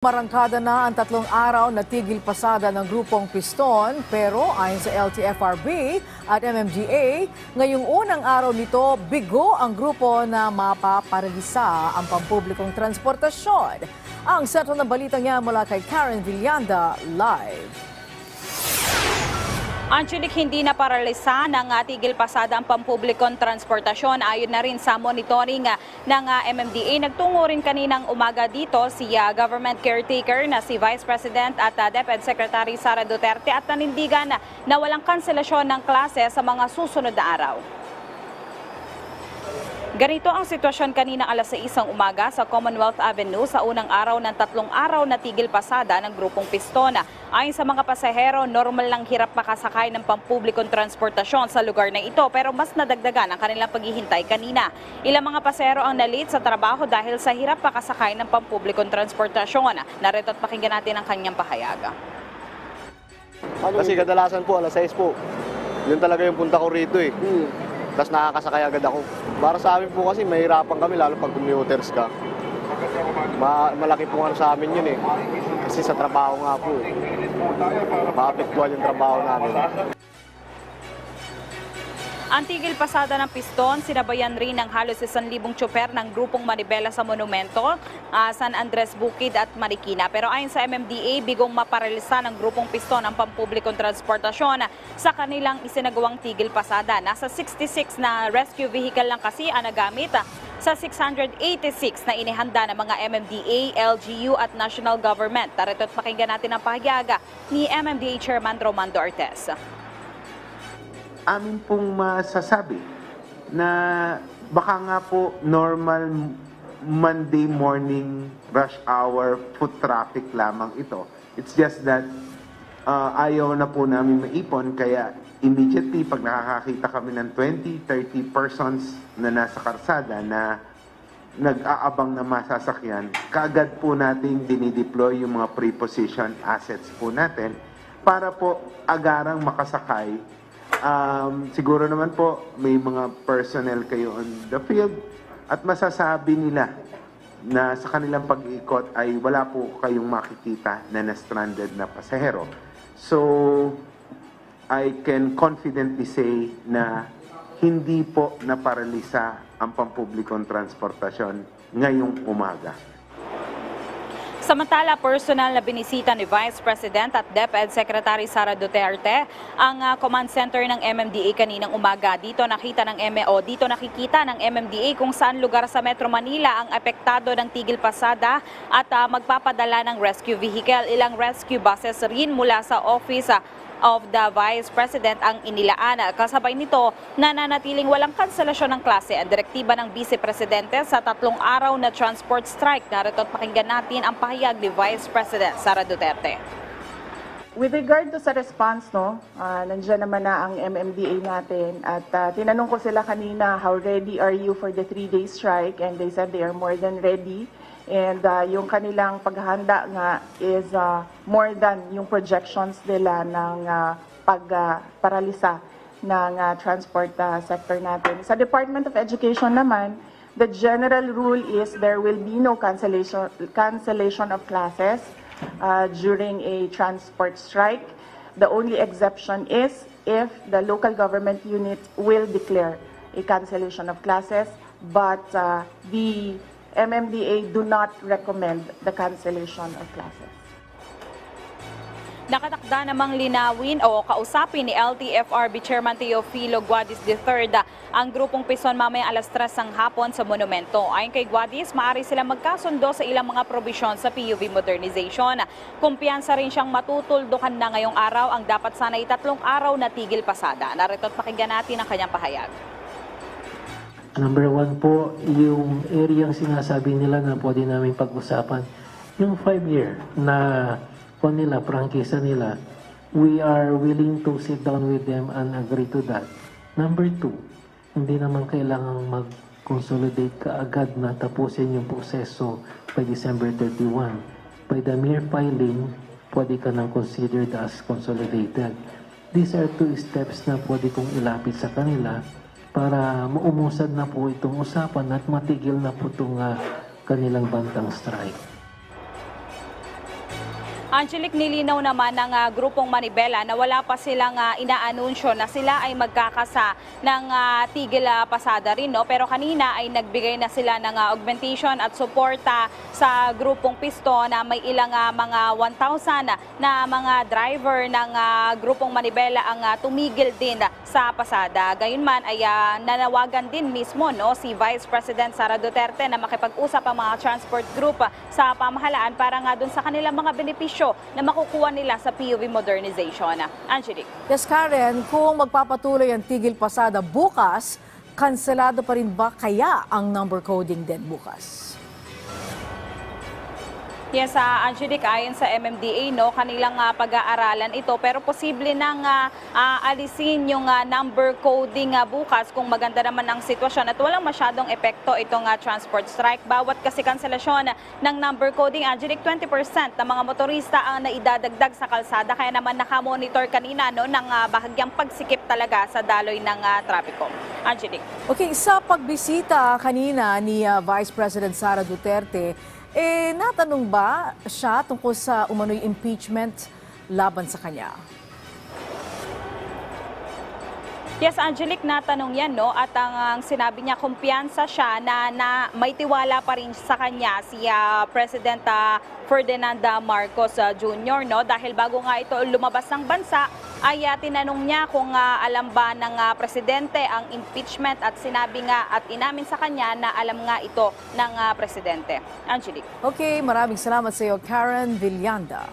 Marangkada na ang 3 araw na tigil pasada ng grupong Piston pero ayon sa LTFRB at MMDA, ngayong unang araw nito, bigo ang grupo na mapaparalisa ang pampublikong transportasyon. Ang sentro ng balitang niya mula kay Karen Villanda, live. Angelic, hindi na paralisa ng tigil pasada ang pampublikong transportasyon. Ayon na rin sa monitoring ng MMDA. Nagtungo rin kaninang umaga dito si government caretaker na si Vice President at DepEd Secretary Sara Duterte at nanindigan na walang kanselasyon ng klase sa mga susunod na araw. Ganito ang sitwasyon kanina alas 6 ng umaga sa Commonwealth Avenue sa unang araw ng 3 araw na tigil pasada ng grupong Piston. Ayon sa mga pasahero, normal lang hirap makasakay ng pampublikong transportasyon sa lugar na ito pero mas nadagdagan ang kanilang paghihintay kanina. Ilang mga pasahero ang na-late sa trabaho dahil sa hirap makasakay ng pampublikong transportasyon. Narito at pakinggan natin ang kanyang pahayag. Kasi kadalasan po, alas 6 po. Yun talaga yung punta ko rito eh. Tapos nakakasakay agad ako. Para sa amin po kasi mahirapan kami lalo pag commuters ka. Malaki po nga sa amin yun eh. Kasi sa trabaho nga po eh. Maapektuhan yung trabaho namin. Ang tigil pasada ng Piston, sinabayan rin ng halos 1,000 tsoper ng grupong Manibela sa Monumento, San Andres Bukid at Marikina. Pero ayon sa MMDA, bigong maparalisa ng grupong Piston ang pampublikong transportasyon sa kanilang isinagawang tigil pasada. Nasa 66 na rescue vehicle lang kasi ang nagamit sa 686 na inihanda ng mga MMDA, LGU at national government. Narito at pakinggan natin ang pahayag ni MMDA Chairman Romando Artes. Amin pong masasabi na baka nga po normal Monday morning rush hour foot traffic lamang ito. It's just that ayaw na po namin maipon kaya immediately pag nakakakita kami ng 20, 30 persons na nasa karsada na nag-aabang na masasakyan, kaagad po natin dinideploy yung mga preposition assets po natin para po agarang makasakay. Siguro naman po may mga personnel kayo on the field at masasabi nila na sa kanilang pag-iikot ay wala po kayong makikita na na-stranded na pasahero. So, I can confidently say na hindi po naparalisa ang pampublikong transportasyon ngayong umaga. Samantala, personal na binisita ni Vice President at DepEd Secretary Sara Duterte ang command center ng MMDA kaninang umaga. Dito nakikita ng MMDA kung saan lugar sa Metro Manila ang apektado ng tigil pasada at magpapadala ng rescue vehicle. Ilang rescue buses rin mula sa Office of the Vice President ang inilaan. Kasabay nito, nananatiling walang kanselasyon ng klase ang direktiba ng Vice Presidente sa 3 araw na transport strike. Narito at pakinggan natin ang pahayag ni Vice President Sara Duterte. With regard to sa response, nandiyan naman na ang MMDA natin at tinanong ko sila kanina, how ready are you for the 3-day strike? And they said they are more than ready. And yung kanilang paghahanda nga is more than yung projections nila ng pagparalisa ng transport sector natin. Sa Department of Education naman, the general rule is there will be no cancellation of classes during a transport strike. The only exception is if the local government unit will declare a cancellation of classes, but the MMDA do not recommend the cancellation of classes. Nakatakda namang linawin o kausapin ni LTFRB Chairman Teofilo Guadis III ang grupong Piston mamayang alas 3 ng hapon sa Monumento. Ayon kay Guadis, maaari silang magkasundo sa ilang mga probisyon sa PUV modernization. Kumpiyansa rin siyang matutuldukan na ngayong araw ang dapat sana'y 3 araw na tigil pasada. Narito at pakinggan natin ang kanyang pahayag. Number 1 po, yung area ang sinasabi nila na pwede namin pag-usapan. Yung 5-year na po nila, prangkisa nila, we are willing to sit down with them and agree to that. Number 2, hindi naman kailangang mag-consolidate kaagad na tapusin yung proseso by December 31. By the mere filing, pwede ka nang considered as consolidated. These are 2 steps na pwede kong ilapit sa kanila para maumusad na po itong usapan at matigil na po itong kanilang bantang strike. Angelic, nilinaw naman ng grupong Manibela na wala pa silang inaanunsyo na sila ay magkakasa ng tigil pasada rin. No? Pero kanina ay nagbigay na sila ng augmentation at suporta sa grupong Piston na may ilang mga 1,000 na mga driver ng grupong Manibela ang tumigil din sa pasada. Gayunman ay nanawagan din mismo si Vice President Sara Duterte na makipag-usap ang mga transport group sa pamahalaan para nga dun sa kanilang mga benepisyo na makukuha nila sa PUV modernization. Angelique. Yes, Karen, kung magpapatuloy ang tigil pasada bukas, kanselado pa rin ba kaya ang number coding din bukas? Yes, Angelique, ayon sa MMDA, kanilang pag-aaralan ito pero posible nang alisin yung number coding bukas kung maganda naman ang sitwasyon at walang masyadong epekto itong transport strike. Bawat kasi kanselasyon ng number coding, Angelique, 20% ng mga motorista ang naidadagdag sa kalsada kaya naman nakamonitor kanina ng bahagyang pagsikip talaga sa daloy ng trapiko. Angelique. Okay, sa pagbisita kanina ni Vice President Sara Duterte, natanong ba siya tungkol sa umano'y impeachment laban sa kanya? Yes, Angelique, natanong yan, at ang sinabi niya, kumpiyansa siya na may tiwala pa rin sa kanya si President Ferdinand Marcos Jr., dahil bago nga ito lumabas ng bansa, ay tinanong niya kung alam ba ng presidente ang impeachment at sinabi nga at inamin sa kanya na alam nga ito ng presidente. Angelique. Okay, maraming salamat sa iyo, Karen Villanda.